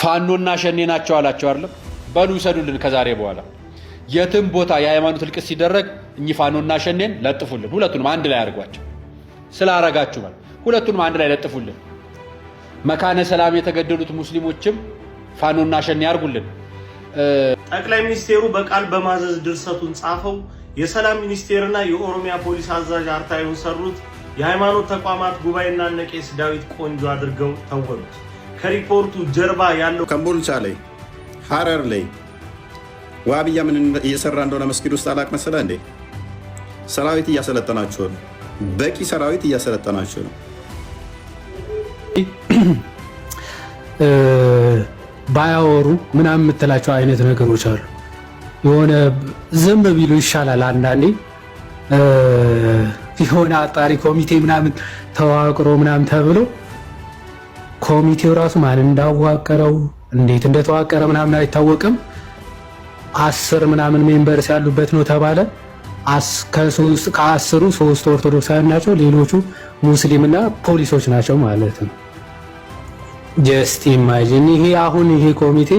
ፋኖና ሸኔ ናቸው አላቸው አይደለም። በሉ ሰዱልን ከዛሬ በኋላ የትም ቦታ የሃይማኖት እልቅት ሲደረግ እኚህ ፋኖና ሸኔን ለጥፉልን። ሁለቱንም አንድ ላይ አድርጓቸው። ስላረጋችሁ ማለት ሁለቱንም አንድ ላይ ለጥፉልን። መካነ ሰላም የተገደሉት ሙስሊሞችም ፋኖና ሸኔ ያርጉልን። ጠቅላይ ሚኒስቴሩ በቃል በማዘዝ ድርሰቱን ጻፈው። የሰላም ሚኒስቴርና የኦሮሚያ ፖሊስ አዛዥ አርታዩን ሰሩት። የሃይማኖት ተቋማት ጉባኤና ነቄስ ዳዊት ቆንጆ አድርገው ተወኑት። ከሪፖርቱ ጀርባ ያለው ከምቦልቻ ላይ ሐረር ላይ ዋብያ ምን እየሰራ እንደሆነ መስጊድ ውስጥ አላቅ መሰለ እንዴ? ሰራዊት እያሰለጠናችሁ ነው። በቂ ሰራዊት እያሰለጠናችሁ ነው። ባያወሩ ምናምን የምትላቸው አይነት ነገሮች አሉ። የሆነ ዝም ቢሉ ይሻላል። አንዳንዴ የሆነ አጣሪ ኮሚቴ ምናምን ተዋቅሮ ምናምን ተብሎ ኮሚቴው ራሱ ማን እንዳዋቀረው እንዴት እንደተዋቀረ ምናምን አይታወቅም። 10 ምናምን ሜምበርስ ያሉበት ነው ተባለ። ከ10ሩ 3 ኦርቶዶክሳውያን ናቸው፣ ሌሎቹ ሙስሊምና ፖሊሶች ናቸው ማለት ነው። ጀስት ኢማጂን ይሄ ኮሚቴ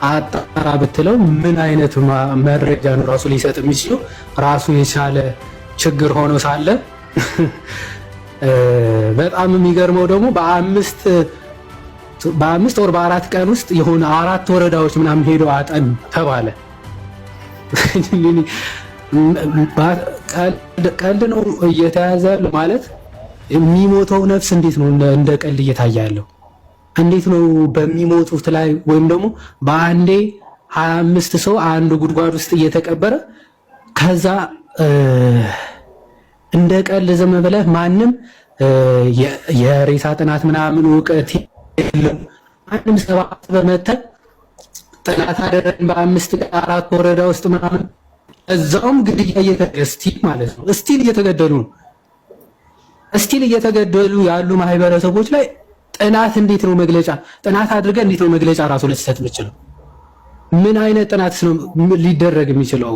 አጣራ ብትለው ምን አይነት መረጃ ነው ራሱ ሊሰጥ የሚችለው? ራሱ የቻለ ችግር ሆኖ ሳለ በጣም የሚገርመው ደግሞ በ5 ወር በ4 ቀን ውስጥ የሆነ 4 ወረዳዎች ምናምን ሄደው አጠኑ ተባለ። ቀልድ ነው እየተያዘ ማለት። የሚሞተው ነፍስ እንዴት ነው እንደ ቀልድ እየታየ ያለው? እንዴት ነው በሚሞቱት ላይ ወይም ደግሞ በአንዴ 25 ሰው አንድ ጉድጓድ ውስጥ እየተቀበረ ከዛ እንደ ቀልድ ዝም ብለህ ማንም የሬሳ ጥናት ምናምን እውቀት የለም። ማንም ሰባት በመተን ጥናት አደረግን በ5 ቀን 4 ወረዳ ውስጥ ምናምን እዛውም ግድያ ስቲል ማለት ነው ስቲል እየተገደሉ ነው። ስቲል እየተገደሉ ያሉ ማህበረሰቦች ላይ ጥናት እንዴት ነው መግለጫ ጥናት አድርገን እንዴት ነው መግለጫ ራሱ ልትሰጥ የምችለው? ምን አይነት ጥናት ነው ሊደረግ የሚችለው?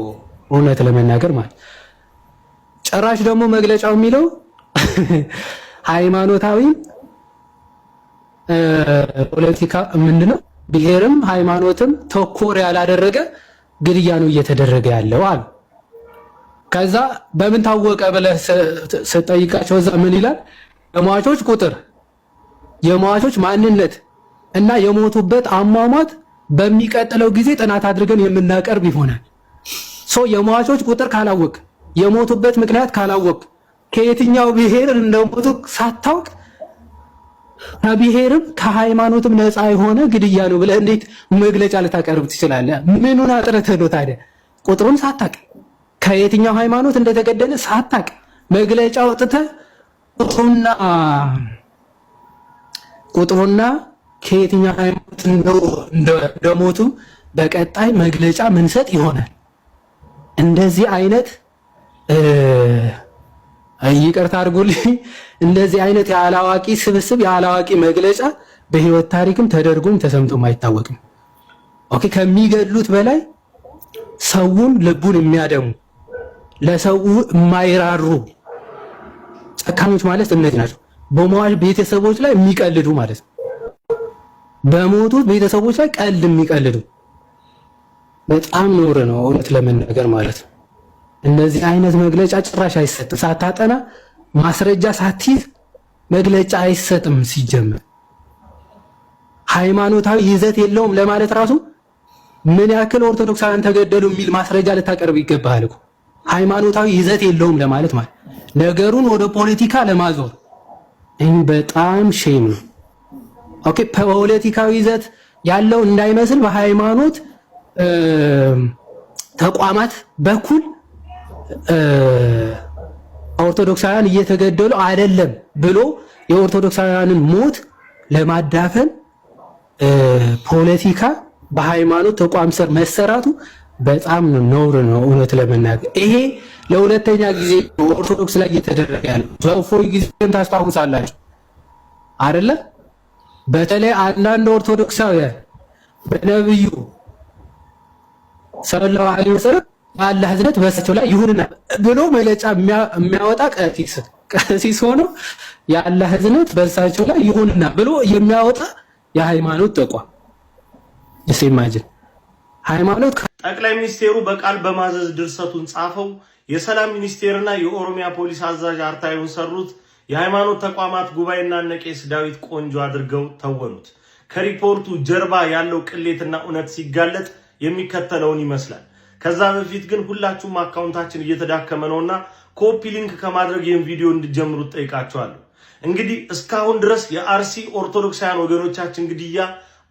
እውነት ለመናገር ማለት ጭራሽ ደግሞ መግለጫው የሚለው ሃይማኖታዊ ፖለቲካ ምንድነው ብሔርም ሃይማኖትም ተኮር ያላደረገ ግድያ ነው እየተደረገ ያለው አሉ። ከዛ በምን ታወቀ ብለህ ስትጠይቃቸው እዛ ምን ይላል? የሟቾች ቁጥር የሟቾች ማንነት እና የሞቱበት አሟሟት በሚቀጥለው ጊዜ ጥናት አድርገን የምናቀርብ ይሆናል። የሟቾች ቁጥር ካላወቅ የሞቱበት ምክንያት ካላወቅ ከየትኛው ብሔር እንደሞቱ ሳታውቅ ከብሔርም ከሃይማኖትም ነፃ የሆነ ግድያ ነው ብለህ እንዴት መግለጫ ልታቀርብ ትችላለህ? ምኑን አጥረትህ ነው ታዲያ? ቁጥሩን ሳታውቅ ከየትኛው ሃይማኖት እንደተገደለ ሳታውቅ መግለጫ አውጥተህ ቁጥሩና ከየትኛው ሃይማኖት እንደሞቱ በቀጣይ መግለጫ ምንሰጥ ይሆናል። እንደዚህ አይነት ይቅርታ አድርጉልኝ፣ እንደዚህ አይነት የአላዋቂ ስብስብ የአላዋቂ መግለጫ በህይወት ታሪክም ተደርጎም ተሰምቶም አይታወቅም። ኦኬ፣ ከሚገድሉት በላይ ሰውን ልቡን የሚያደሙ ለሰው የማይራሩ ጨካኞች ማለት እነዚህ ናቸው። በሟች ቤተሰቦች ላይ የሚቀልዱ ማለት ነው። በሞቱት ቤተሰቦች ላይ ቀልድ የሚቀልዱ በጣም ኖር ነው እውነት ለመናገር ማለት ነው። እንደዚህ አይነት መግለጫ ጭራሽ አይሰጥም። ሳታጠና ማስረጃ ሳትይዝ መግለጫ አይሰጥም። ሲጀምር ሃይማኖታዊ ይዘት የለውም ለማለት ራሱ ምን ያክል ኦርቶዶክሳውያን ተገደሉ የሚል ማስረጃ ልታቀርብ ይገባሃል እኮ። ሃይማኖታዊ ይዘት የለውም ለማለት ማለት ነገሩን ወደ ፖለቲካ ለማዞር በጣም ሼም ነው። ኦኬ፣ ፖለቲካዊ ይዘት ያለው እንዳይመስል በሃይማኖት ተቋማት በኩል ኦርቶዶክሳውያን እየተገደሉ አይደለም ብሎ የኦርቶዶክሳውያንን ሞት ለማዳፈን ፖለቲካ በሃይማኖት ተቋም ስር መሰራቱ በጣም ነውር ነው እውነት ለመናገር። ይሄ ለሁለተኛ ጊዜ ኦርቶዶክስ ላይ እየተደረገ ያለው በእፎይ ጊዜን ታስታውሳላችሁ አይደለ? በተለይ አንዳንድ ኦርቶዶክሳውያን በነብዩ ሰለላሁ ዐለይሂ ወሰለም አላህ ህዝነት በእሳቸው ላይ ይሁንና ብሎ መግለጫ የሚያወጣ ቀሲስ ሆኖ የአላህ ህዝነት በእሳቸው ላይ ይሁንና ብሎ የሚያወጣ የሃይማኖት ተቋም ጀስት ኢማጂን ሃይማኖት ጠቅላይ ሚኒስቴሩ በቃል በማዘዝ ድርሰቱን ጻፈው። የሰላም ሚኒስቴርና የኦሮሚያ ፖሊስ አዛዥ አርታዩን ሰሩት። የሃይማኖት ተቋማት ጉባኤና ነቄስ ዳዊት ቆንጆ አድርገው ተወኑት። ከሪፖርቱ ጀርባ ያለው ቅሌትና እውነት ሲጋለጥ የሚከተለውን ይመስላል። ከዛ በፊት ግን ሁላችሁም አካውንታችን እየተዳከመ ነውና ኮፒ ሊንክ ከማድረግ ይህን ቪዲዮ እንድጀምሩት ጠይቃችኋለሁ። እንግዲህ እስካሁን ድረስ የአርሲ ኦርቶዶክሳውያን ወገኖቻችን ግድያ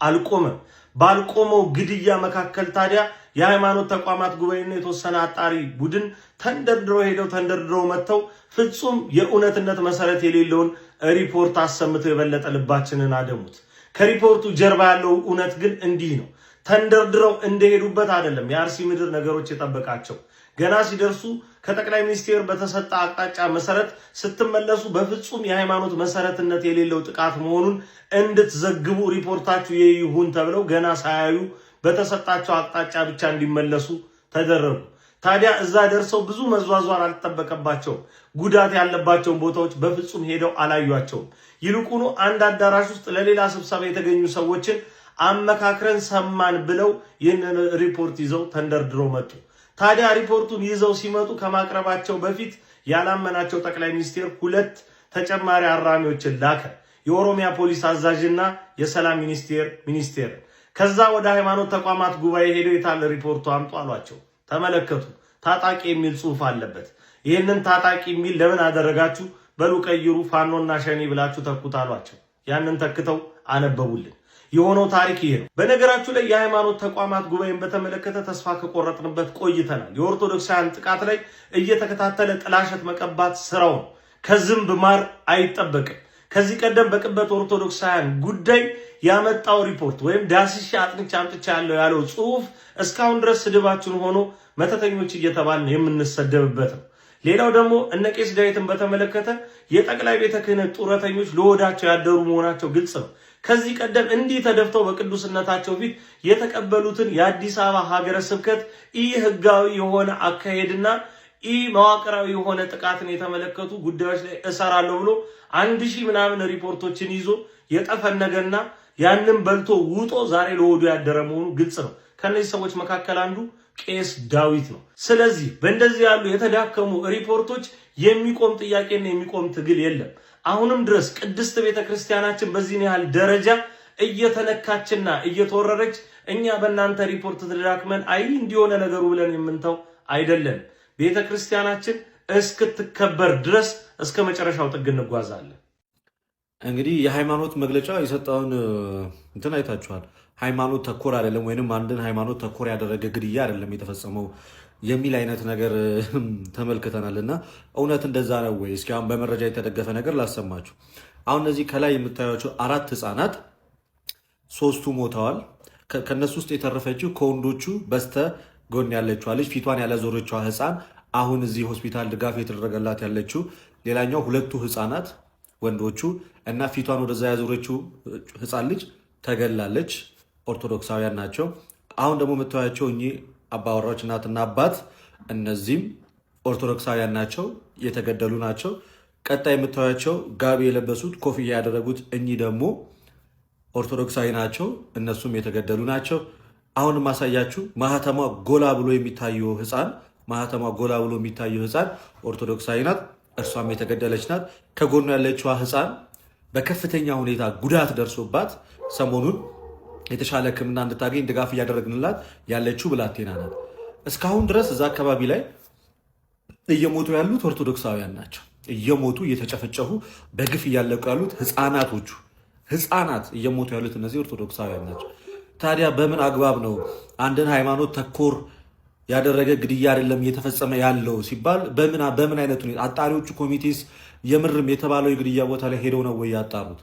አልቆመም። ባልቆመው ግድያ መካከል ታዲያ የሃይማኖት ተቋማት ጉባኤና የተወሰነ አጣሪ ቡድን ተንደርድረው መጥተው ፍጹም የእውነትነት መሰረት የሌለውን ሪፖርት አሰምተው የበለጠ ልባችንን አደሙት። ከሪፖርቱ ጀርባ ያለው እውነት ግን እንዲህ ነው። ተንደርድረው እንደሄዱበት አይደለም የአርሲ ምድር ነገሮች የጠበቃቸው። ገና ሲደርሱ ከጠቅላይ ሚኒስቴር በተሰጠ አቅጣጫ መሰረት ስትመለሱ በፍጹም የሃይማኖት መሰረትነት የሌለው ጥቃት መሆኑን እንድትዘግቡ ሪፖርታችሁ ይሁን ተብለው ገና ሳያዩ በተሰጣቸው አቅጣጫ ብቻ እንዲመለሱ ተደረጉ። ታዲያ እዛ ደርሰው ብዙ መዟዟር አልተጠበቀባቸውም። ጉዳት ያለባቸውን ቦታዎች በፍጹም ሄደው አላዩአቸውም። ይልቁኑ አንድ አዳራሽ ውስጥ ለሌላ ስብሰባ የተገኙ ሰዎችን አመካክረን ሰማን ብለው ይህንን ሪፖርት ይዘው ተንደርድረው መጡ። ታዲያ ሪፖርቱን ይዘው ሲመጡ ከማቅረባቸው በፊት ያላመናቸው ጠቅላይ ሚኒስቴር ሁለት ተጨማሪ አራሚዎችን ላከ። የኦሮሚያ ፖሊስ አዛዥና የሰላም ሚኒስቴር። ከዛ ወደ ሃይማኖት ተቋማት ጉባኤ ሄደው የታለ ሪፖርቱ አምጡ አሏቸው። ተመለከቱ። ታጣቂ የሚል ጽሑፍ አለበት። ይህንን ታጣቂ የሚል ለምን አደረጋችሁ? በሉ ቀይሩ፣ ፋኖና ሸኔ ብላችሁ ተኩት አሏቸው። ያንን ተክተው አነበቡልን። የሆነው ታሪክ ይሄ ነው። በነገራችሁ ላይ የሃይማኖት ተቋማት ጉባኤን በተመለከተ ተስፋ ከቆረጥንበት ቆይተናል። የኦርቶዶክሳውያን ጥቃት ላይ እየተከታተለ ጥላሸት መቀባት ስራው ነው። ከዝንብ ማር አይጠበቅም። ከዚህ ቀደም በቅበት ኦርቶዶክሳውያን ጉዳይ ያመጣው ሪፖርት ወይም ዳስሻ አምጥቻ ያለው ጽሑፍ እስካሁን ድረስ ስድባችን ሆኖ መተተኞች እየተባልን የምንሰደብበት ነው። ሌላው ደግሞ እነ ቄስ ዳዊትን በተመለከተ የጠቅላይ ቤተ ክህነት ጡረተኞች ለወዳቸው ያደሩ መሆናቸው ግልጽ ነው። ከዚህ ቀደም እንዲህ ተደፍተው በቅዱስነታቸው ፊት የተቀበሉትን የአዲስ አበባ ሀገረ ስብከት ህጋዊ የሆነ አካሄድና መዋቅራዊ የሆነ ጥቃትን የተመለከቱ ጉዳዮች ላይ እሰራለሁ ብሎ 1000 ምናምን ሪፖርቶችን ይዞ የጠፈነገና ያንን በልቶ ውጦ ዛሬ ለወዱ ያደረ መሆኑ ግልጽ ነው። ከነዚህ ሰዎች መካከል አንዱ ቄስ ዳዊት ነው። ስለዚህ በእንደዚህ ያሉ የተዳከሙ ሪፖርቶች የሚቆም ጥያቄና የሚቆም ትግል የለም። አሁንም ድረስ ቅድስት ቤተክርስቲያናችን በዚህ ያህል ደረጃ እየተነካችና እየተወረረች እኛ በእናንተ ሪፖርት ተዳክመን እንዲሆነ ነገሩ ብለን የምንተው አይደለም። ቤተክርስቲያናችን እስክትከበር ድረስ እስከ መጨረሻው ጥግ እንጓዛለን። እንግዲህ የሃይማኖት መግለጫ የሰጠውን እንትን አይታችኋል። ሃይማኖት ተኮር አይደለም ወይንም አንድን ሃይማኖት ተኮር ያደረገ ግድያ አይደለም የተፈጸመው የሚል አይነት ነገር ተመልክተናል። እና እውነት እንደዛ ነው ወይ? እስኪ አሁን በመረጃ የተደገፈ ነገር ላሰማችሁ። አሁን እነዚህ ከላይ የምታዩቸው 4 ህፃናት 3ቱ ሞተዋል። ከነሱ ውስጥ የተረፈችው ከወንዶቹ በስተ ጎን ያለችው ልጅ ፊቷን ያላዞረችው ህፃን አሁን እዚህ ሆስፒታል ድጋፍ የተደረገላት ያለችው፣ ሌላኛው 2ቱ ህፃናት ወንዶቹ እና ፊቷን ወደዛ ያዞረችው ህፃን ልጅ ተገላለች። ኦርቶዶክሳውያን ናቸው። አሁን ደግሞ የምታዩቸው እኚህ አባወራዎች እናትና አባት፣ እነዚህም ኦርቶዶክሳውያን ናቸው፣ የተገደሉ ናቸው። ቀጣይ የምታዩቸው ጋቢ የለበሱት ኮፍያ ያደረጉት እኚህ ደግሞ ኦርቶዶክሳዊ ናቸው፣ እነሱም የተገደሉ ናቸው። አሁን ማሳያችሁ ማህተሟ ጎላ ብሎ የሚታየው ህፃን ኦርቶዶክሳዊ ናት፣ እርሷም የተገደለች ናት። ከጎኑ ያለችዋ ህፃን በከፍተኛ ሁኔታ ጉዳት ደርሶባት ሰሞኑን የተሻለ ሕክምና እንድታገኝ ድጋፍ እያደረግንላት ያለችው ብላቴና ናት። እስካሁን ድረስ እዛ አካባቢ ላይ እየሞቱ ያሉት ኦርቶዶክሳውያን ናቸው። እየሞቱ እየተጨፈጨፉ በግፍ እያለቁ ያሉት ህፃናት እየሞቱ ያሉት እነዚህ ኦርቶዶክሳውያን ናቸው። ታዲያ በምን አግባብ ነው አንድን ሃይማኖት ተኮር ያደረገ ግድያ አይደለም እየተፈጸመ ያለው ሲባል በምን አይነት ሁኔታ አጣሪዎቹ ኮሚቴስ የምርም የተባለው የግድያ ቦታ ላይ ሄደው ነው ወይ ያጣሩት?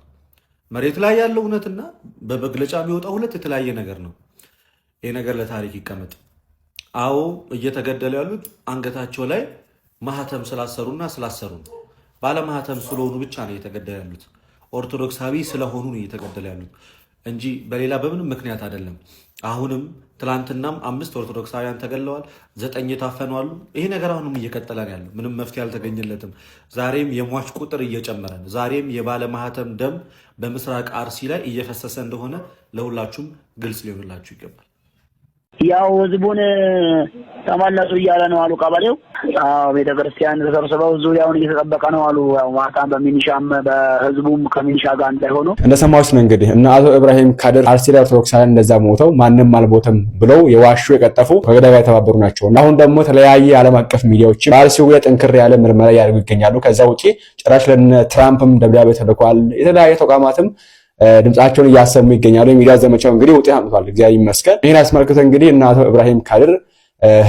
መሬት ላይ ያለው እውነትና በመግለጫ የሚወጣው ሁለት የተለያየ ነገር ነው። ይህ ነገር ለታሪክ ይቀመጥ። አዎ እየተገደሉ ያሉት አንገታቸው ላይ ማህተም ስላሰሩና ስላሰሩ ነው። ባለማህተም ስለሆኑ ብቻ ነው እየተገደሉ ያሉት። ኦርቶዶክሳዊ ስለሆኑ ነው እየተገደሉ ያሉት እንጂ በሌላ በምንም ምክንያት አይደለም። አሁንም ትላንትናም 5 ኦርቶዶክሳውያን ተገለዋል፣ 9 የታፈኑ አሉ። ይሄ ነገር አሁንም እየቀጠለ ነው ያለው። ምንም መፍትሄ አልተገኘለትም። ዛሬም የሟች ቁጥር እየጨመረ ነው። ዛሬም የባለማህተም ደም በምስራቅ አርሲ ላይ እየፈሰሰ እንደሆነ ለሁላችሁም ግልጽ ሊሆንላችሁ ይገባል። ያው ህዝቡን ተመለሱ እያለ ነው አሉ ቀበሌው። ቤተክርስቲያን ተሰብስበው ዙሪያውን እየተጠበቀ ነው አሉ። ያው ማታ በሚኒሻም በህዝቡም ከሚኒሻ ጋር እንዳይሆኑ እንደሰማሁት ነው። እንግዲህ እና አቶ ኢብራሂም ካድር አርሲ ላይ ኦርቶዶክሳውያን እንደዛ ሞተው ማንም አልሞተም ብለው የዋሹ የቀጠፉ ከገዳይ ጋር የተባበሩ ናቸው። እና አሁን ደግሞ የተለያየ ዓለም አቀፍ ሚዲያዎች በአርሲው ላይ ጠንክር ያለ ምርመራ ያደርጉ ይገኛሉ። ከዛ ውጪ ጭራሽ ለነ ትራምፕም ደብዳቤ ተልኳል። የተለያየ ተቋማትም ድምጻቸውን እያሰሙ ይገኛሉ። የሚዲያ ዘመቻው እንግዲህ ውጤት አምጥቷል፣ እግዚአብሔር ይመስገን። ይህን አስመልክቶ እንግዲህ እና አቶ ኢብራሂም ካድር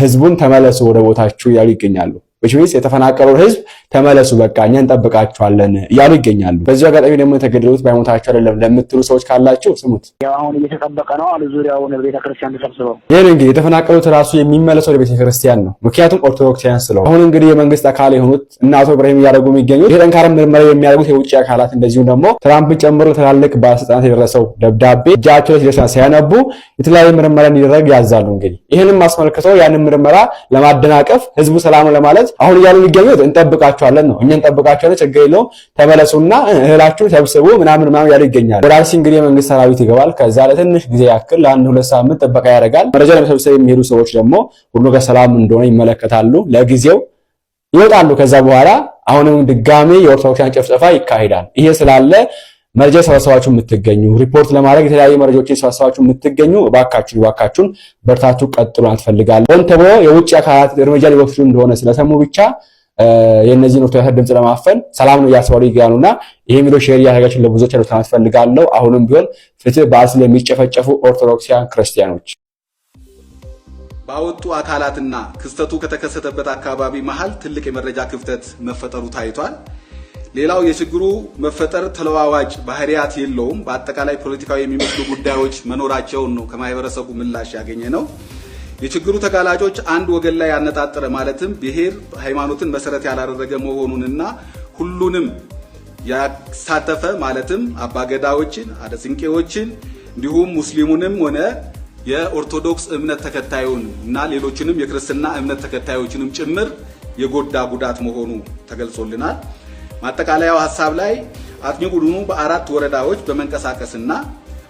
ህዝቡን ተመለሱ ወደ ቦታችሁ እያሉ ይገኛሉ። በሽዊስ የተፈናቀለው ህዝብ ተመለሱ፣ በቃ እኛ እንጠብቃችኋለን እያሉ ይገኛሉ። በዚህ አጋጣሚ ደግሞ የተገደሉት ባይሞታቸው አይደለም ለምትሉ ሰዎች ካላችሁ ስሙት። ያው አሁን እየተጠበቀ ነው አሉ ዙሪያውን ቤተክርስቲያን ተሰብስበው። ይሄን እንግዲህ የተፈናቀሉት ራሱ የሚመለሰው ወደ ቤተክርስቲያን ነው፣ ምክንያቱም ኦርቶዶክሳውያን ስለሆነ። አሁን እንግዲህ የመንግስት አካል የሆኑት እና አቶ ኢብራሂም እያደረጉ የሚገኙት የጠንካራ ምርመራ የሚያደርጉት የውጭ አካላት እንደዚሁም ደግሞ ትራምፕን ጨምሮ ትላልቅ ባለስልጣናት የደረሰው ደብዳቤ እጃቸው ላይ ሲያነቡ የተለያየ ምርመራ እንዲደረግ ያዛሉ። እንግዲህ ይህንም አስመልክተው ያንን ምርመራ ለማደናቀፍ ህዝቡ ሰላም ለማለት አሁን እያሉ የሚገኙት እንጠብቃቸዋለን ነው። እኛ እንጠብቃቸዋለን፣ ችግር የለውም ተመለሱና እህላችሁን ሰብስቡ ምናምን ይያሉ ይገኛሉ። ወራሲ እንግዲህ የመንግስት ሰራዊት ይገባል። ከዛ ለትንሽ ጊዜ ያክል ለ1-2 ሳምንት ጥበቃ ያደርጋል። መረጃ ለመሰብሰብ የሚሄዱ ሰዎች ደግሞ ሁሉ ከሰላም እንደሆነ ይመለከታሉ፣ ለጊዜው ይወጣሉ። ከዛ በኋላ አሁንም ድጋሜ የኦርቶዶክሳን ጭፍጨፋ ይካሄዳል። ይሄ ስላለ መረጃ ሰብስባችሁ የምትገኙ ሪፖርት ለማድረግ የተለያዩ መረጃዎችን ሰብስባችሁ የምትገኙ እባካችሁን በርታችሁ ቀጥሉ አትፈልጋለሁ። ሆን ተብሎ የውጭ አካላት እርምጃ ሊወስዱ እንደሆነ ስለሰሙ ብቻ የእነዚህን ኦርቶዶክስ ድምጽ ለማፈን ሰላም ነው እያስባሉ ይገኛሉና ይሄ ቪዲዮ ሼር እያደረጋችሁ ለብዙዎች አድርሳት ፈልጋለሁ። አሁንም ቢሆን ፍትህ በአርሲ ለሚጨፈጨፉ ኦርቶዶክሳውያን ክርስቲያኖች ባወጡ አካላትና ክስተቱ ከተከሰተበት አካባቢ መሃል ትልቅ የመረጃ ክፍተት መፈጠሩ ታይቷል። ሌላው የችግሩ መፈጠር ተለዋዋጭ ባህሪያት የለውም። በአጠቃላይ ፖለቲካዊ የሚመስሉ ጉዳዮች መኖራቸውን ነው ከማህበረሰቡ ምላሽ ያገኘ ነው። የችግሩ ተጋላጮች አንድ ወገን ላይ ያነጣጠረ ማለትም ብሔር፣ ሃይማኖትን መሰረት ያላደረገ መሆኑንና ሁሉንም ያሳተፈ ማለትም አባገዳዎችን፣ አደስንቄዎችን እንዲሁም ሙስሊሙንም ሆነ የኦርቶዶክስ እምነት ተከታዩን እና ሌሎችንም የክርስትና እምነት ተከታዮችንም ጭምር የጎዳ ጉዳት መሆኑ ተገልጾልናል። ማጠቃለያው ሐሳብ ላይ አጥኚ ቡድኑ በ4 ወረዳዎች በመንቀሳቀስና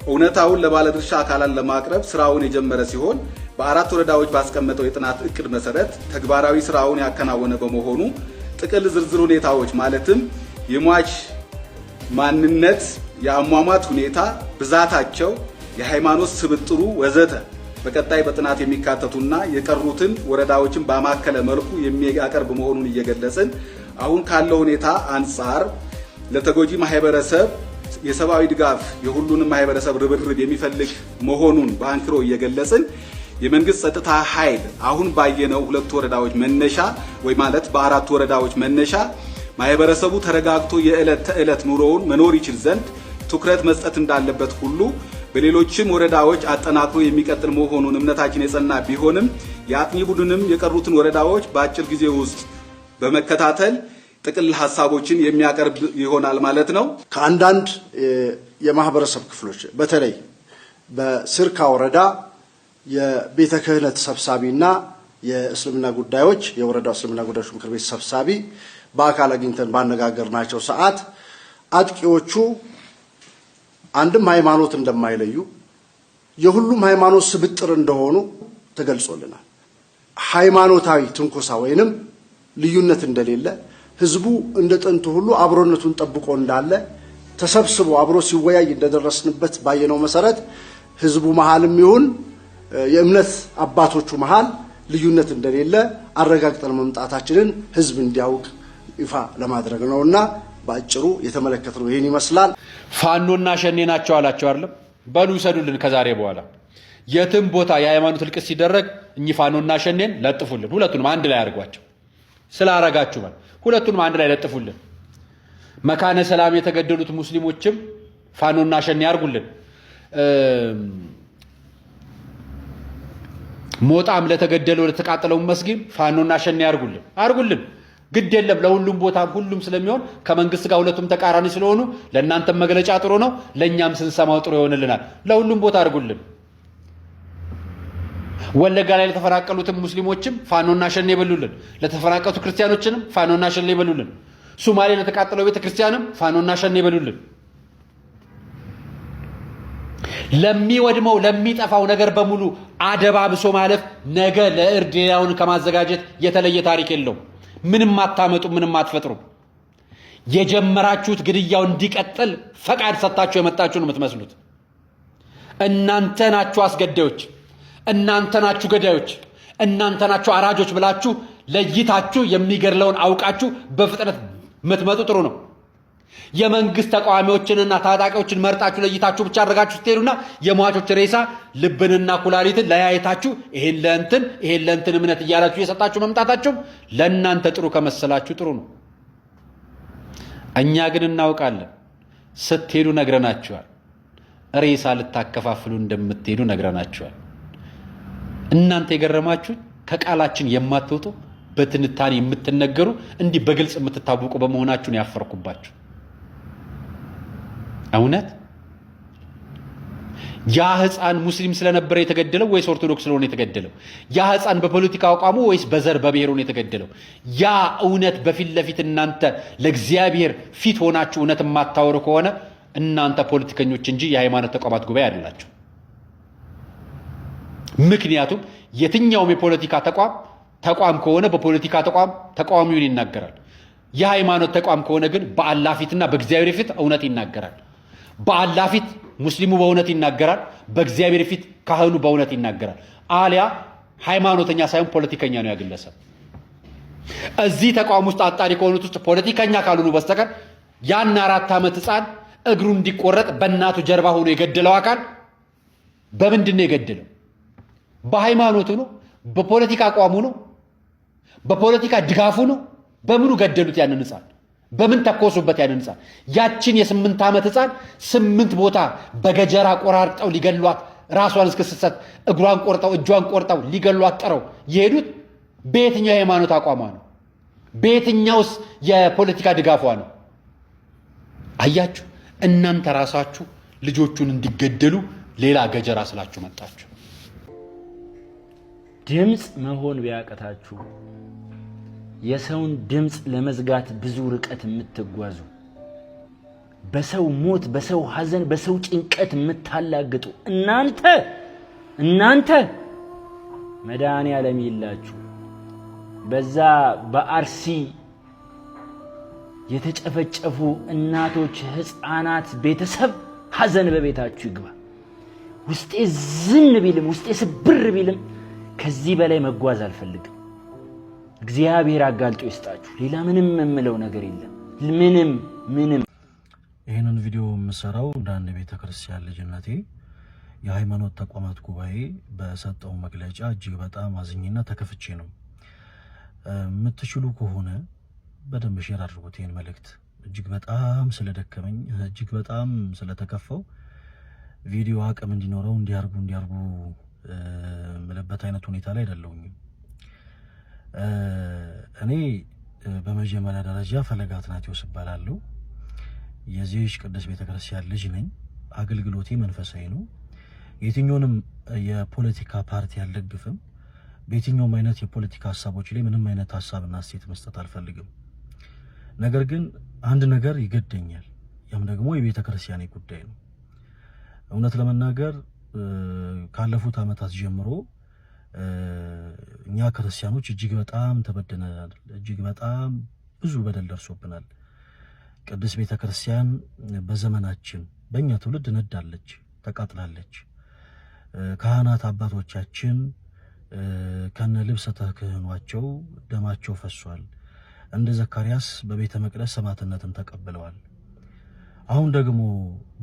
እውነታውን ለባለድርሻ አካላት ለማቅረብ ስራውን የጀመረ ሲሆን በ4 ወረዳዎች ባስቀመጠው የጥናት እቅድ መሰረት ተግባራዊ ስራውን ያከናወነ በመሆኑ ጥቅል ዝርዝር ሁኔታዎች ማለትም የሟች ማንነት፣ የአሟሟት ሁኔታ፣ ብዛታቸው፣ የሃይማኖት ስብጥሩ ወዘተ በቀጣይ በጥናት የሚካተቱና የቀሩትን ወረዳዎችን ባማከለ መልኩ የሚያቀርብ መሆኑን እየገለጽን አሁን ካለው ሁኔታ አንጻር ለተጎጂ ማህበረሰብ የሰብአዊ ድጋፍ የሁሉንም ማህበረሰብ ርብርብ የሚፈልግ መሆኑን በአንክሮ እየገለጽን የመንግስት ጸጥታ ኃይል አሁን ባየነው 2 ወረዳዎች መነሻ ወይ ማለት በ4 ወረዳዎች መነሻ ማህበረሰቡ ተረጋግቶ የዕለት ተዕለት ኑሮውን መኖር ይችል ዘንድ ትኩረት መስጠት እንዳለበት ሁሉ በሌሎችም ወረዳዎች አጠናክሮ የሚቀጥል መሆኑን እምነታችን የጸና ቢሆንም የአጥኚ ቡድንም የቀሩትን ወረዳዎች በአጭር ጊዜ ውስጥ በመከታተል ጥቅል ሐሳቦችን የሚያቀርብ ይሆናል ማለት ነው። ከአንዳንድ የማህበረሰብ ክፍሎች በተለይ በስርካ ወረዳ የቤተ ክህነት ሰብሳቢና የእስልምና ጉዳዮች የወረዳው እስልምና ጉዳዮች ምክር ቤት ሰብሳቢ በአካል አግኝተን ባነጋገርናቸው ሰዓት አጥቂዎቹ አንድም ሃይማኖት እንደማይለዩ የሁሉም ሃይማኖት ስብጥር እንደሆኑ ተገልጾልናል። ሃይማኖታዊ ትንኮሳ ወይንም ልዩነት እንደሌለ ህዝቡ እንደ ጥንቱ ሁሉ አብሮነቱን ጠብቆ እንዳለ ተሰብስቦ አብሮ ሲወያይ እንደደረስንበት ባየነው መሰረት ህዝቡ መሃልም ይሁን የእምነት አባቶቹ መሃል ልዩነት እንደሌለ አረጋግጠን መምጣታችንን ህዝብ እንዲያውቅ ይፋ ለማድረግ ነውና ባጭሩ የተመለከተው ይሄን ይመስላል። ፋኖና ሸኔ ናቸው አላቸው አይደለም? በሉ ሰዱልን። ከዛሬ በኋላ የትም ቦታ የሃይማኖት እልቅት ሲደረግ እኚህ ፋኖና ሸኔን ለጥፉልን። ሁለቱንም አንድ ላይ አድርጓቸው። ስላረጋችሁ ማለት ሁለቱንም አንድ ላይ ለጥፉልን። መካነ ሰላም የተገደሉት ሙስሊሞችም ፋኖና ሸኔ ያርጉልን። ሞጣም ለተገደለው ለተቃጠለው መስጊድ ፋኖና ሸኔ ያርጉልን። ግድ የለም ለሁሉም ቦታ ሁሉም ስለሚሆን ከመንግስት ጋር ሁለቱም ተቃራኒ ስለሆኑ ለእናንተም መግለጫ ጥሩ ነው፣ ለእኛም ስንሰማው ጥሩ ይሆንልናል። ለሁሉም ቦታ አድርጉልን። ወለጋ ላይ ለተፈናቀሉትም ሙስሊሞችም ፋኖና ሸኔ ይበሉልን፣ ለተፈናቀሉት ክርስቲያኖችንም ፋኖና ሸኔ ይበሉልን፣ ሶማሌ ለተቃጠለው ቤተክርስቲያንም ፋኖና ሸኔ ይበሉልን። ለሚወድመው ለሚጠፋው ነገር በሙሉ አደባብሶ ማለፍ ነገ ለእርድ ሌላውን ከማዘጋጀት የተለየ ታሪክ የለውም። ምንም አታመጡ፣ ምንም አትፈጥሩ። የጀመራችሁት ግድያው እንዲቀጥል ፈቃድ ሰጣችሁ የመጣችሁ ነው የምትመስሉት። እናንተ ናችሁ አስገዳዮች፣ እናንተ ናችሁ ገዳዮች፣ እናንተ ናችሁ አራጆች ብላችሁ ለይታችሁ የሚገድለውን አውቃችሁ በፍጥነት የምትመጡ ጥሩ ነው። የመንግስት ተቃዋሚዎችንና ታጣቂዎችን መርጣችሁ ለይታችሁ ብቻ አድርጋችሁ ስትሄዱና የሟቾች ሬሳ ልብንና ኩላሊትን ለያይታችሁ ይሄን ለእንትን እምነት እያላችሁ የሰጣችሁ መምጣታችሁ ለእናንተ ጥሩ ከመሰላችሁ ጥሩ ነው። እኛ ግን እናውቃለን። ስትሄዱ ነግረናችኋል። ሬሳ ልታከፋፍሉ እንደምትሄዱ ነግረናችኋል። እናንተ የገረማችሁ ከቃላችን የማትወጡ በትንታኔ የምትነገሩ እንዲህ በግልጽ የምትታወቁ በመሆናችሁ ነው ያፈርኩባችሁ። እውነት ያ ህፃን ሙስሊም ስለነበረ የተገደለው ወይስ ኦርቶዶክስ ስለሆነ የተገደለው? ያ ህፃን በፖለቲካ አቋሙ ወይስ በዘር በብሔሩ ነው የተገደለው? ያ እውነት በፊት ለፊት እናንተ ለእግዚአብሔር ፊት ሆናችሁ እውነት የማታወሩ ከሆነ እናንተ ፖለቲከኞች እንጂ የሃይማኖት ተቋማት ጉባኤ አይደላችሁ። ምክንያቱም የትኛውም የፖለቲካ ተቋም ከሆነ በፖለቲካ ተቃዋሚውን ይናገራል። የሃይማኖት ተቋም ከሆነ ግን በአላህ ፊትና በእግዚአብሔር ፊት እውነት ይናገራል። በአላህ ፊት ሙስሊሙ በእውነት ይናገራል፣ በእግዚአብሔር ፊት ካህኑ በእውነት ይናገራል። አሊያ ሃይማኖተኛ ሳይሆን ፖለቲከኛ ነው ያግለሰብ። እዚህ ተቋም ውስጥ አጣሪ ከሆኑት ውስጥ ፖለቲከኛ ካልሆኑ በስተቀር ያን 4 ዓመት ህፃን እግሩ እንዲቆረጥ በእናቱ ጀርባ ሆኖ የገደለው አካል በምንድን ነው የገደለው? በሃይማኖቱ ነው? በፖለቲካ አቋሙ ነው? በፖለቲካ ድጋፉ ነው? በምኑ ገደሉት ያንን ህፃን? በምን ተኮሱበት ያንን ህፃን? ያችን የ8 ዓመት ህፃን 8 ቦታ በገጀራ ቆራርጠው ሊገሏት ራሷን እስክትሰጥ እግሯን ቆርጠው እጇን ቆርጠው ሊገሏት ጥረው የሄዱት በየትኛው የሃይማኖት አቋሟ ነው? በየትኛውስ የፖለቲካ ድጋፏ ነው? አያችሁ፣ እናንተ ራሳችሁ ልጆቹን እንዲገደሉ ሌላ ገጀራ ስላችሁ መጣችሁ። ድምፅ መሆን ቢያቀታችሁ የሰውን ድምፅ ለመዝጋት ብዙ ርቀት የምትጓዙ በሰው ሞት፣ በሰው ሐዘን፣ በሰው ጭንቀት የምታላግጡ እናንተ መድኃኔዓለም ይላችሁ። በዛ በአርሲ የተጨፈጨፉ እናቶች፣ ህፃናት ቤተሰብ ሐዘን በቤታችሁ ይግባ። ውስጤ ዝን ቢልም ውስጤ ስብር ቢልም ከዚህ በላይ መጓዝ አልፈልግም። እግዚአብሔር አጋልጦ ይስጣችሁ። ሌላ ምንም የምለው ነገር የለም። ምንም ይህንን ቪዲዮ የምሰራው እንደ አንድ ቤተክርስቲያን ልጅነቴ የሃይማኖት ተቋማት ጉባኤ በሰጠው መግለጫ እጅግ በጣም አዝኜና ተከፍቼ ነው። የምትችሉ ከሆነ በደንብ ሼር አድርጉት ይህን መልእክት። እጅግ በጣም ስለደከመኝ፣ እጅግ በጣም ስለተከፋው ቪዲዮ አቅም እንዲኖረው እንዲያርጉ ምለበት አይነት ሁኔታ ላይ አይደለሁም። እኔ በመጀመሪያ ደረጃ ፈለገ አትናቴዎስ እባላለሁ። የዚህች ቅድስት ቤተክርስቲያን ልጅ ነኝ። አገልግሎቴ መንፈሳዊ ነው። የትኛውንም የፖለቲካ ፓርቲ አልደግፍም። በየትኛውም አይነት የፖለቲካ ሀሳቦች ላይ ምንም አይነት ሀሳብና አስተያየት መስጠት አልፈልግም። ነገር ግን አንድ ነገር ይገደኛል። ያም ደግሞ የቤተክርስቲያኔ ጉዳይ ነው። እውነት ለመናገር ካለፉት ዓመታት ጀምሮ እኛ ክርስቲያኖች እጅግ በጣም ተበድለናል። እጅግ በጣም ብዙ በደል ደርሶብናል። ቅድስት ቤተክርስቲያን በዘመናችን በእኛ ትውልድ ነዳለች፣ ተቃጥላለች። ካህናት አባቶቻችን ከነ ልብሰ ተክህኗቸው ደማቸው ፈሷል። እንደ ዘካርያስ በቤተ መቅደስ ሰማዕትነትን ተቀብለዋል። አሁን ደግሞ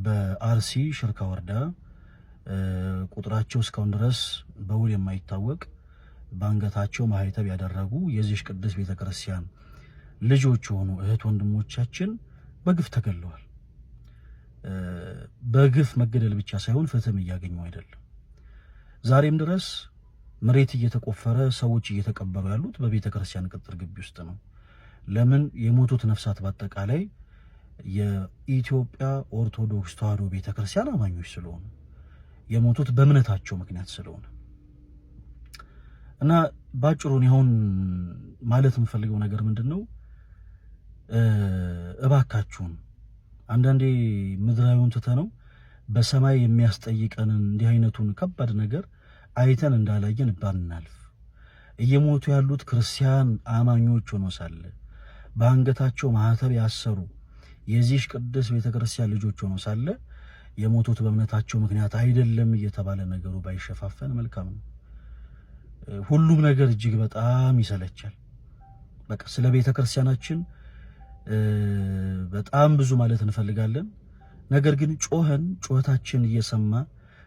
በአርሲ ሽርካ ወረዳ ቁጥራቸው እስካሁን ድረስ በውል የማይታወቅ በአንገታቸው ማህተብ ያደረጉ የዚህ ቅድስት ቤተክርስቲያን ልጆች የሆኑ እህት ወንድሞቻችን በግፍ ተገለዋል። በግፍ መገደል ብቻ ሳይሆን ፍትህም እያገኙ አይደለም። ዛሬም ድረስ መሬት እየተቆፈረ ሰዎች እየተቀበሩ ያሉት በቤተክርስቲያን ቅጥር ግቢ ውስጥ ነው። ለምን? የሞቱት ነፍሳት በአጠቃላይ የኢትዮጵያ ኦርቶዶክስ ተዋሕዶ ቤተክርስቲያን አማኞች ስለሆኑ፣ የሞቱት በእምነታቸው ምክንያት ስለሆነ እና ባጭሩ አሁን ማለት የምፈልገው ነገር ምንድነው? እባካችሁን አንዳንዴ ምድራዊውን ትተነው በሰማይ የሚያስጠይቀንን እንዲህ አይነቱን ከባድ ነገር አይተን እንዳላየን ባናልፍ። እየሞቱ ያሉት ክርስቲያን አማኞች ሆኖ ሳለ በአንገታቸው ማህተብ ያሰሩ የዚህ ቅዱስ ቤተክርስቲያን ልጆች ሆኖ ሳለ የሞቱት በእምነታቸው ምክንያት አይደለም እየተባለ ነገሩ ባይሸፋፈን መልካም ነው። ሁሉም ነገር እጅግ በጣም ይሰለቻል። በቃ ስለ ቤተክርስቲያናችን በጣም ብዙ ማለት እንፈልጋለን። ነገር ግን ጩኸታችን እየሰማ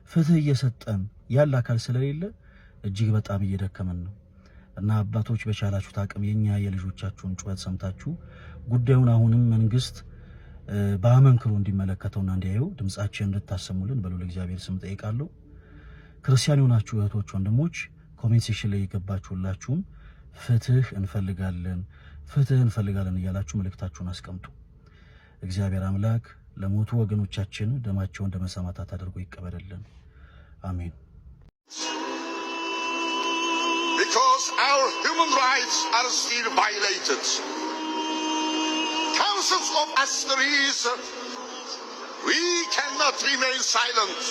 ፍትህ እየሰጠን ያለ አካል ስለሌለ እጅግ በጣም እየደከመን ነው እና አባቶች በቻላችሁት አቅም የኛ የልጆቻችሁን ጩኸት ሰምታችሁ ጉዳዩን አሁንም መንግስት በአመንክሮ እንዲመለከተውና እንዲያየው ድምጻችን እንድታሰሙልን በልዑል እግዚአብሔር ስም ጠይቃለሁ። ክርስቲያን የሆናችሁ እህቶች ወንድሞች ኮሜንት ሴክሽን ላይ የገባችሁላችሁም ፍትህ እንፈልጋለን እያላችሁ መልእክታችሁን አስቀምጡ። እግዚአብሔር አምላክ ለሞቱ ወገኖቻችን ደማቸውን እንደ መሰማዕታት አድርጎ ይቀበልልን። አሜን። Because our human rights are still violated. Thousands of asteroids, we cannot remain silent.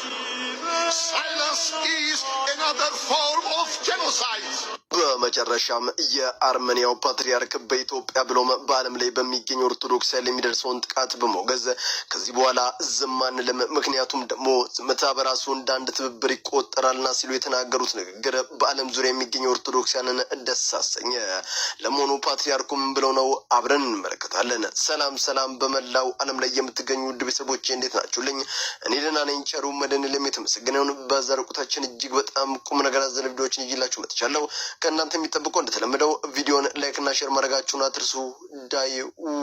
Silence is another form of genocide. በመጨረሻም የአርሜኒያው ፓትርያርክ በኢትዮጵያ ብሎም በዓለም ላይ በሚገኙ ኦርቶዶክስ ላይ የሚደርሰውን ጥቃት በመውገዝ ከዚህ በኋላ ዝም አንልም፣ ምክንያቱም ደግሞ ዝምታ በራሱ እንደ አንድ ትብብር ይቆጠራልና ሲሉ የተናገሩት ንግግር በዓለም ዙሪያ የሚገኙ ኦርቶዶክሳንን ደስ አሰኘ። ለመሆኑ ፓትርያርኩ ምን ብለው ነው? አብረን እንመለከታለን። ሰላም በመላው ዓለም ላይ የምትገኙ ውድ ቤተሰቦቼ እንዴት ናችሁልኝ? እኔ ደህና ነኝ። ቸሩ መድኃኔዓለም የተመሰገነውን። በዘርቁታችን እጅግ በጣም ቁም ነገር አዘል ቪዲዮዎችን ይዤላችሁ መጥቻለሁ። ከእናንተ የሚጠብቀው እንደተለመደው ቪዲዮን ላይክ እና ሼር ማድረጋችሁን አትርሱ። ዳይ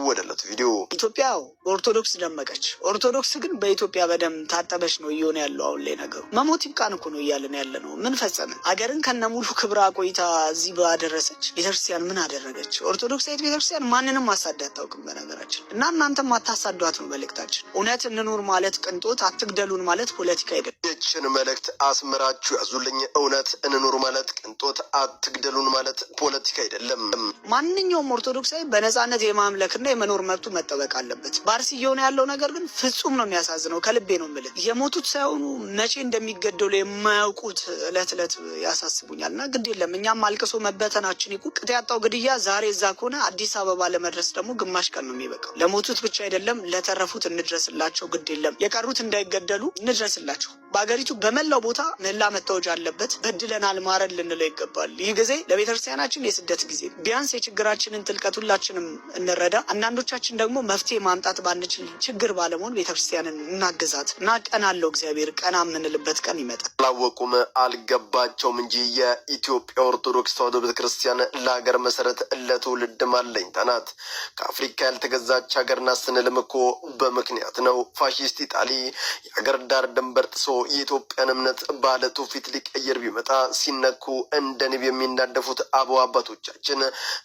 ወደለት ቪዲዮ። ኢትዮጵያ በኦርቶዶክስ ደመቀች። ኦርቶዶክስ ግን በኢትዮጵያ በደም ታጠበች ነው እየሆነ ያለው አሁን ላይ ነገሩ። መሞት ይብቃን እኮ ነው እያለን ያለ ነው። ምን ፈጸምን? ሀገርን ከነሙሉ ክብራ ቆይታ እዚህ ባደረሰች ቤተክርስቲያን ምን አደረገች? ኦርቶዶክሳዊት ቤተክርስቲያን ማንንም ማሳደድ አታውቅም በነገራችን እና እናንተም አታሳዷት ነው መልእክታችን። እውነት እንኑር ማለት ቅንጦት፣ አትግደሉን ማለት ፖለቲካ አይደለም። ይህችን መልእክት አስምራችሁ ያዙልኝ። እውነት እንኑር ማለት ቅንጦት፣ አትግደሉን ማለት ፖለቲካ አይደለም። ማንኛውም ኦርቶዶክሳዊ በነጻነት የማምለክና የመኖር መብቱ መጠበቅ አለበት። ባርሲ እየሆነ ያለው ነገር ግን ፍጹም ነው የሚያሳዝነው። ከልቤ ነው የምልህ። የሞቱት ሳይሆኑ መቼ እንደሚገደሉ የማያውቁት እለት ያሳስቡኛል። እና ግድ የለም እኛም አልቅሶ መበተናችን ይቁ። ቅጥ ያጣው ግድያ ዛሬ እዛ ከሆነ አዲስ አበባ ለመድረስ ደግሞ ግማሽ ቀን ነው የሚበቃው። ለሞቱት ብቻ አይደለም ለተረፉት እንድረስላቸው። ግድ የለም የቀሩት እንዳይገደሉ እንድረስላቸው። በአገሪቱ በመላው ቦታ ምህላ መታወጅ አለበት። በድለናል ማረን ልንለው ይገባል። ይህ ጊዜ ለቤተክርስቲያናችን የስደት ጊዜ። ቢያንስ የችግራችንን ጥልቀት ሁላችንም እንረዳ። አንዳንዶቻችን ደግሞ መፍትሄ ማምጣት ባንችል ችግር ባለመሆን ቤተክርስቲያንን እናግዛት እና ቀን አለው እግዚአብሔር ቀና የምንልበት ቀን ይመጣል። አላወቁም አልገባቸውም እንጂ የኢትዮጵያ ኦርቶዶክስ ተዋሕዶ ቤተክርስቲያን ለሀገር መሰረት ለትውልድ አለኝታ ናት። ከአፍሪካ ያልተገዛች ሀገር ናት ስንልም እኮ በምክንያት ነው። ፋሺስት ኢጣሊ የሀገር ዳር ድንበር ጥሶ የኢትዮጵያን እምነት ባለ ትውፊት ሊቀየር ቢመጣ ሲነኩ እንደ ንብ የሚናደፉት አበው አባቶቻችን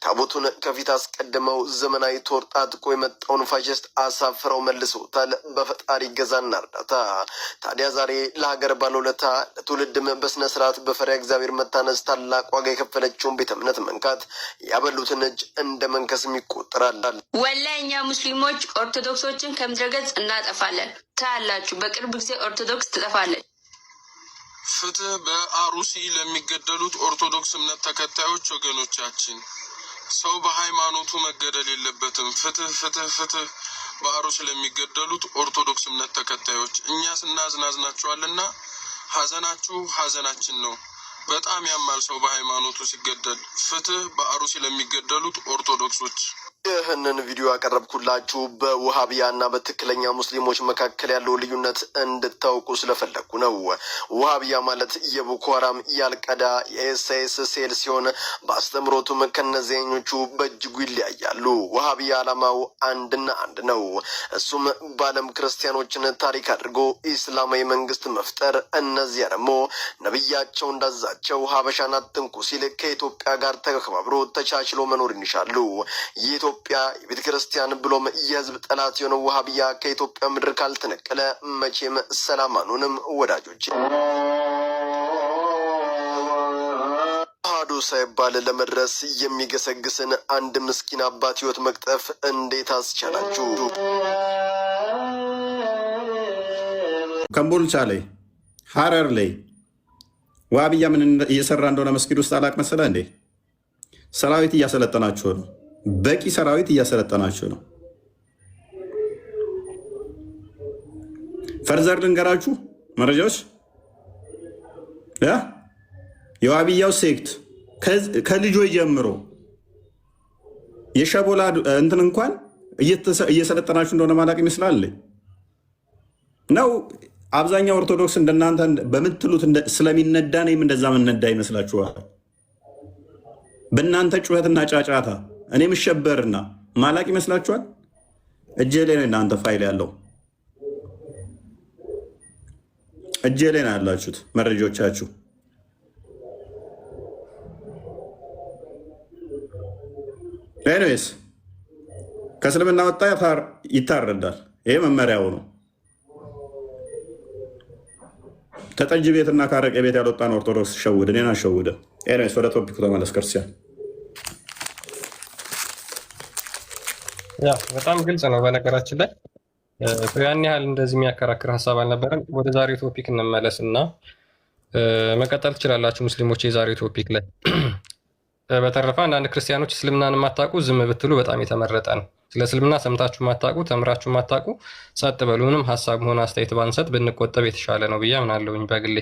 ታቦቱን ከፊት አስቀድመው ዘመናዊ ጦር ታጥቆ የመጣውን ፋሽስት አሳፍረው መልሰውታል። በፈጣሪ ገዛና እርዳታ። ታዲያ ዛሬ ለሀገር ባለውለታ ለትውልድም በስነ ስርዓት በፈሪሃ እግዚአብሔር መታነስ ታላቅ ዋጋ የከፈለችውን ቤተ እምነት መንካት ያበሉትን እጅ እንደ መንከስም ይቆጠራል። ወላሂ እኛ ሙስሊሞች ኦርቶዶክሶችን ከምድረገጽ እናጠፋለን። ታያላችሁ፣ በቅርብ ጊዜ ኦርቶዶክስ ትጠፋለች። ፍትህ በአሩሲ ለሚገደሉት ኦርቶዶክስ እምነት ተከታዮች ወገኖቻችን፣ ሰው በሃይማኖቱ መገደል የለበትም። ፍትህ ፍትህ ፍትህ በአሩሲ ለሚገደሉት ኦርቶዶክስ እምነት ተከታዮች። እኛ ስናዝናዝናችኋልና ሀዘናችሁ ሀዘናችን ነው። በጣም ያማል ሰው በሃይማኖቱ ሲገደል። ፍትህ በአሩሲ ለሚገደሉት ኦርቶዶክሶች። ይህንን ቪዲዮ ያቀረብኩላችሁ በውሃቢያና በትክክለኛ ሙስሊሞች መካከል ያለው ልዩነት እንድታውቁ ስለፈለኩ ነው። ውሃቢያ ማለት የቦኮ ሃራም፣ የአልቃይዳ፣ የኤስአይኤስ ሴል ሲሆን በአስተምሮቱም ከነዚያኞቹ በእጅጉ ይለያያሉ። ውሃቢያ ዓላማው አንድና አንድ ነው። እሱም በዓለም ክርስቲያኖችን ታሪክ አድርጎ ኢስላማዊ መንግስት መፍጠር። እነዚያ ደግሞ ነቢያቸው እንዳዛቸው ሀበሻን አትንኩ ሲል ከኢትዮጵያ ጋር ተከባብሮ ተቻችሎ መኖር ይሻሉ። የኢትዮጵያ የቤተ ክርስቲያን ብሎም የህዝብ ጠላት የሆነው ውሃቢያ ከኢትዮጵያ ምድር ካልተነቀለ መቼም ሰላም አንሆንም ወዳጆች። ተዋሕዶ ሳይባል ለመድረስ የሚገሰግስን አንድ ምስኪን አባት ሕይወት መቅጠፍ እንዴት አስቻላችሁ? ከምቦልቻ ላይ ሐረር ላይ ዋብያ ምን እየሰራ እንደሆነ መስጊድ ውስጥ አላቅ መሰለ እንዴ? ሰራዊት እያሰለጠናችሁ ነው። በቂ ሰራዊት እያሰለጠናችሁ ነው። ፈርዘር ልንገራችሁ መረጃዎች የዋብያው ሴክት ከልጆች ጀምሮ የሸቦላ እንትን እንኳን እየሰለጠናችሁ እንደሆነ ማላቅ ይመስላል ነው። አብዛኛው ኦርቶዶክስ እንደናንተ በምትሉት ስለሚነዳ እኔም እንደዛ ምነዳ ይመስላችኋል። በእናንተ ጩኸትና ጫጫታ እኔ ምሸበርና ማላቅ ይመስላችኋል። እጄ ላይ ነው እናንተ ፋይል ያለው እጄ ላይ ነው ያላችሁት መረጃዎቻችሁ። ኤኒዌይስ ከእስልምና ወጣ ይታረዳል። ይሄ መመሪያው ነው። ከጠጅ ቤትና ከአረቄ ቤት ያልወጣን ኦርቶዶክስ ሸውድ፣ እኔን አሸውደ። ኤኒዌይስ ወደ ቶፒኩ ተመለስ። ክርስቲያን በጣም ግልጽ ነው። በነገራችን ላይ ያን ያህል እንደዚህ የሚያከራክር ሀሳብ አልነበረም። ወደ ዛሬው ቶፒክ እንመለስ እና መቀጠል ትችላላችሁ ሙስሊሞች የዛሬው ቶፒክ ላይ። በተረፈ አንዳንድ ክርስቲያኖች እስልምናን የማታውቁ ዝም ብትሉ በጣም የተመረጠ ነው። ስለ እስልምና ሰምታችሁ የማታውቁ ተምራችሁ የማታውቁ ጸጥ በሉ። ምንም ሀሳብ ሆነ አስተያየት ባንሰጥ ብንቆጠብ የተሻለ ነው ብዬ አምናለሁኝ በግሌ።